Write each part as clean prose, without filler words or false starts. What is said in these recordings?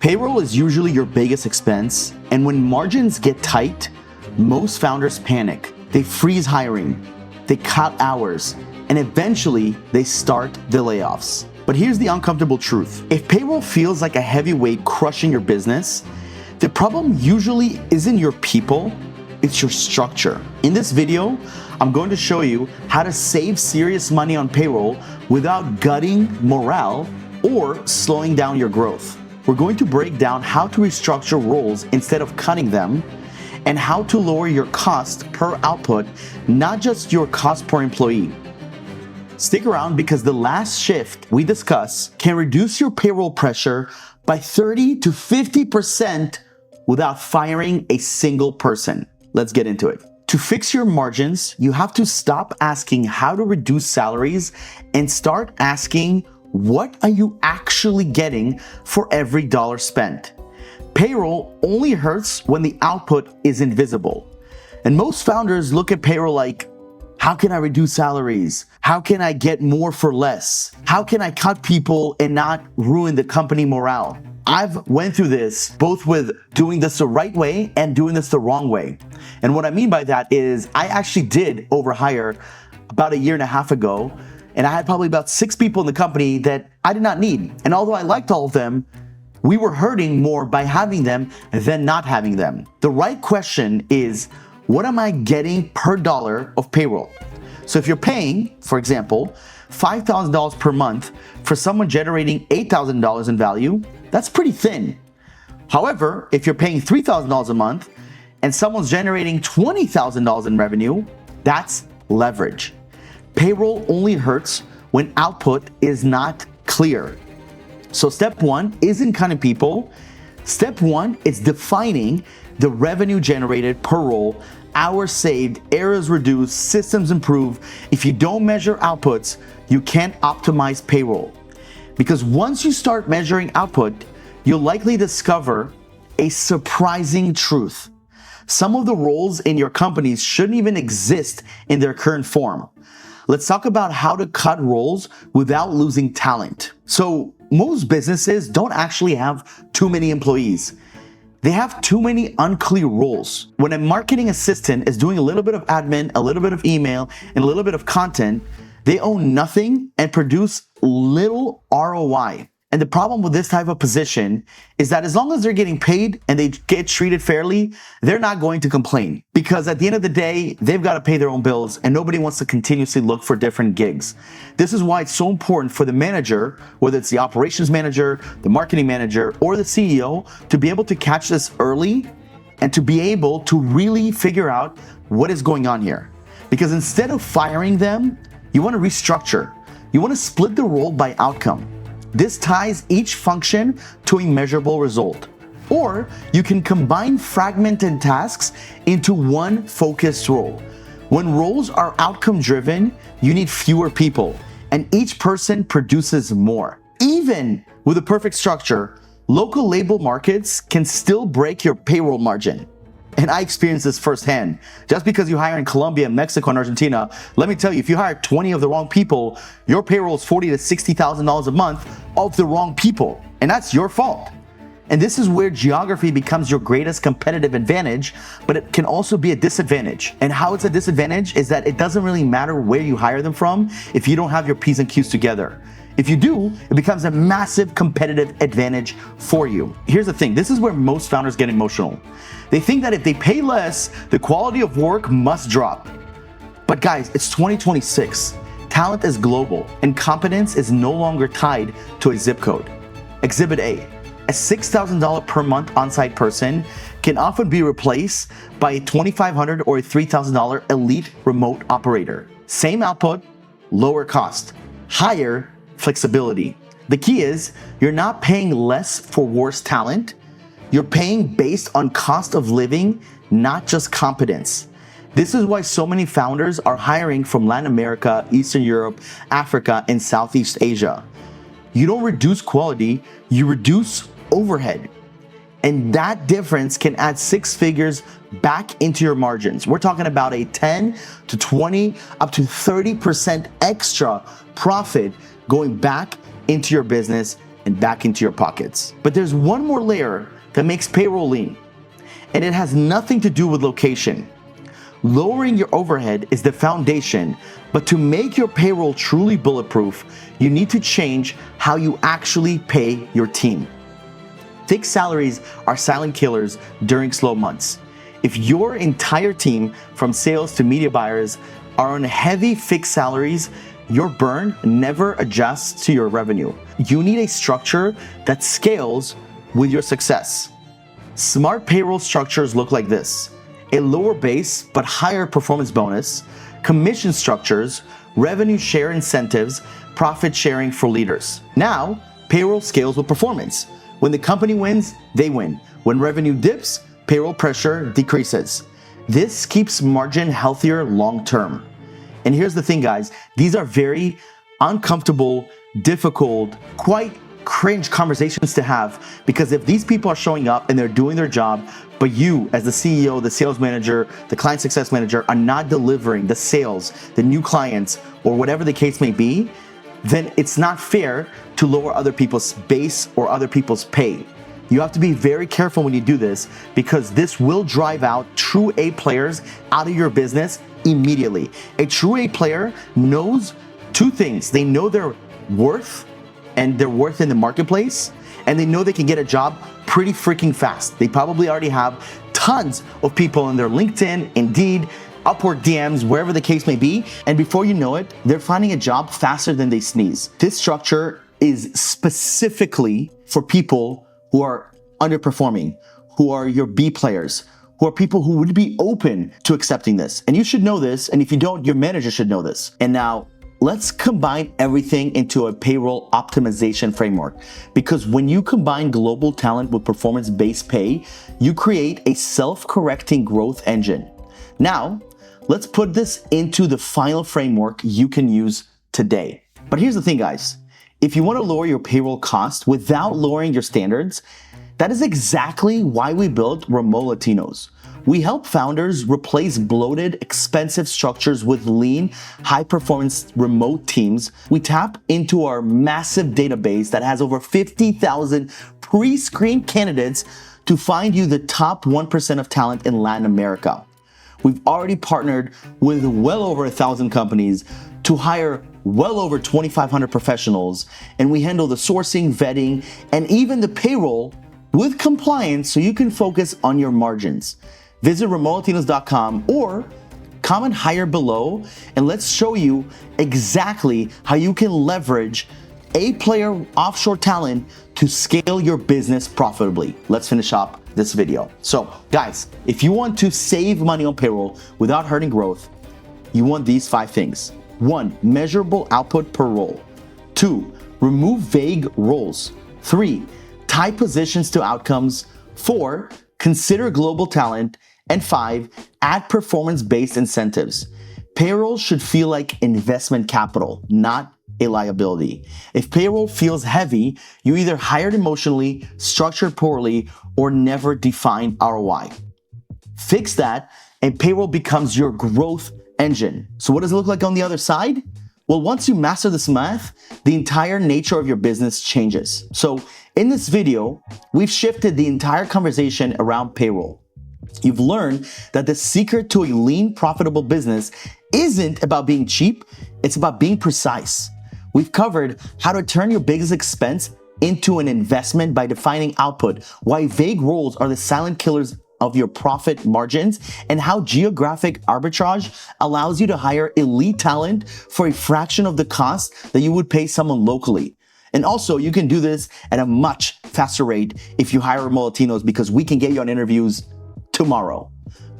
Payroll is usually your biggest expense, and when margins get tight, most founders panic. They freeze hiring, they cut hours, and eventually they start the layoffs. But here's the uncomfortable truth. If payroll feels like a heavy weight crushing your business, the problem usually isn't your people, it's your structure. In this video, I'm going to show you how to save serious money on payroll without gutting morale or slowing down your growth. We're going to break down how to restructure roles instead of cutting them, and how to lower your cost per output, not just your cost per employee. Stick around because the last shift we discuss can reduce your payroll pressure by 30 to 50% without firing a single person. Let's get into it. To fix your margins, you have to stop asking how to reduce salaries and start asking, what are you actually getting for every dollar spent? Payroll only hurts when the output is invisible. And most founders look at payroll like, how can I reduce salaries? How can I get more for less? How can I cut people and not ruin the company morale? I've went through this both with doing this the right way and doing this the wrong way. And what I mean by that is I actually did overhire about 1.5 years ago, and I had probably about 6 people in the company that I did not need. And although I liked all of them, we were hurting more by having them than not having them. The right question is, what am I getting per dollar of payroll? So if you're paying, for example, $5,000 per month for someone generating $8,000 in value, that's pretty thin. However, if you're paying $3,000 a month and someone's generating $20,000 in revenue, that's leverage. Payroll only hurts when output is not clear. So step one isn't cutting people. Step one is defining the revenue generated per role, hours saved, errors reduced, systems improved. If you don't measure outputs, you can't optimize payroll. Because once you start measuring output, you'll likely discover a surprising truth. Some of the roles in your companies shouldn't even exist in their current form. Let's talk about how to cut roles without losing talent. So most businesses don't actually have too many employees. They have too many unclear roles. When a marketing assistant is doing a little bit of admin, a little bit of email, and a little bit of content, they own nothing and produce little ROI. And the problem with this type of position is that as long as they're getting paid and they get treated fairly, they're not going to complain. Because at the end of the day, they've got to pay their own bills and nobody wants to continuously look for different gigs. This is why it's so important for the manager, whether it's the operations manager, the marketing manager, or the CEO, to be able to catch this early and to be able to really figure out what is going on here. Because instead of firing them, you want to restructure. You want to split the role by outcome. This ties each function to a measurable result. Or you can combine fragmented tasks into one focused role. When roles are outcome driven, you need fewer people, and each person produces more. Even with a perfect structure, local labor markets can still break your payroll margin. And I experienced this firsthand. Just because you hire in Colombia, Mexico, and Argentina, let me tell you, if you hire 20 of the wrong people, your payroll is $40,000 to $60,000 a month of the wrong people. And that's your fault. And this is where geography becomes your greatest competitive advantage, but it can also be a disadvantage. And how it's a disadvantage is that it doesn't really matter where you hire them from if you don't have your P's and Q's together. If you do, it becomes a massive competitive advantage for you. Here's the thing, this is where most founders get emotional. They think that if they pay less, the quality of work must drop. But guys, it's 2026. Talent is global and competence is no longer tied to a zip code. Exhibit A, a $6,000 per month on-site person can often be replaced by a $2,500 or a $3,000 elite remote operator. Same output, lower cost, higher flexibility. The key is you're not paying less for worse talent. You're paying based on cost of living, not just competence. This is why so many founders are hiring from Latin America, Eastern Europe, Africa, and Southeast Asia. You don't reduce quality, you reduce overhead. And that difference can add 6 figures back into your margins. We're talking about a 10 to 20, up to 30% extra profit going back into your business and back into your pockets. But there's one more layer that makes payroll lean, and it has nothing to do with location. Lowering your overhead is the foundation, but to make your payroll truly bulletproof, you need to change how you actually pay your team. Fixed salaries are silent killers during slow months. If your entire team, from sales to media buyers, are on heavy fixed salaries, your burn never adjusts to your revenue. You need a structure that scales with your success. Smart payroll structures look like this: a lower base but higher performance bonus, commission structures, revenue share incentives, profit sharing for leaders. Now, payroll scales with performance. When the company wins, they win. When revenue dips, payroll pressure decreases. This keeps margin healthier long term. And here's the thing, guys, these are very uncomfortable, difficult, quite cringe conversations to have, because if these people are showing up and they're doing their job, but you as the CEO, the sales manager, the client success manager are not delivering the sales, the new clients, or whatever the case may be, then it's not fair to lower other people's base or other people's pay. You have to be very careful when you do this, because this will drive out true A players out of your business immediately. A true A player knows two things. They know their worth and their worth in the marketplace, and they know they can get a job pretty freaking fast. They probably already have tons of people on their LinkedIn, Indeed, Upwork DMs, wherever the case may be, and before you know it, they're finding a job faster than they sneeze. This structure is specifically for people who are underperforming, who are your B players, who are people who would be open to accepting this. And you should know this, and if you don't, your manager should know this. And now, let's combine everything into a payroll optimization framework, because when you combine global talent with performance-based pay, you create a self-correcting growth engine. Now, let's put this into the final framework you can use today. But here's the thing, guys. If you want to lower your payroll cost without lowering your standards, that is exactly why we built Remote Latinos. We help founders replace bloated, expensive structures with lean, high-performance remote teams. We tap into our massive database that has over 50,000 pre-screened candidates to find you the top 1% of talent in Latin America. We've already partnered with well over 1,000 companies to hire well over 2,500 professionals, and we handle the sourcing, vetting, and even the payroll with compliance so you can focus on your margins. Visit remotelatinos.com or comment higher below, and let's show you exactly how you can leverage A-player offshore talent to scale your business profitably. Let's finish up this video. So guys, if you want to save money on payroll without hurting growth, you want these 5 things. 1, measurable output per role. 2, remove vague roles. 3, tie positions to outcomes. 4, consider global talent. And 5, add performance-based incentives. Payroll should feel like investment capital, not a liability. If payroll feels heavy, you either hired emotionally, structured poorly, or never defined ROI. Fix that, and payroll becomes your growth engine. So what does it look like on the other side? Well, once you master this math, the entire nature of your business changes. So in this video, we've shifted the entire conversation around payroll. You've learned that the secret to a lean, profitable business isn't about being cheap, it's about being precise. We've covered how to turn your biggest expense into an investment by defining output, why vague roles are the silent killers of your profit margins, and how geographic arbitrage allows you to hire elite talent for a fraction of the cost that you would pay someone locally. And also, you can do this at a much faster rate if you hire Remote Latinos, because we can get you on interviews tomorrow.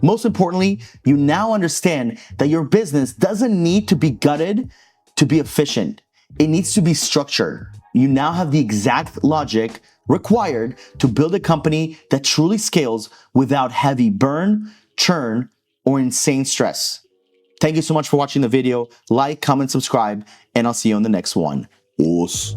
Most importantly, you now understand that your business doesn't need to be gutted to be efficient. It needs to be structured. You now have the exact logic required to build a company that truly scales without heavy burn, churn, or insane stress. Thank you so much for watching the video. Like, comment, subscribe, and I'll see you on the next one. Us.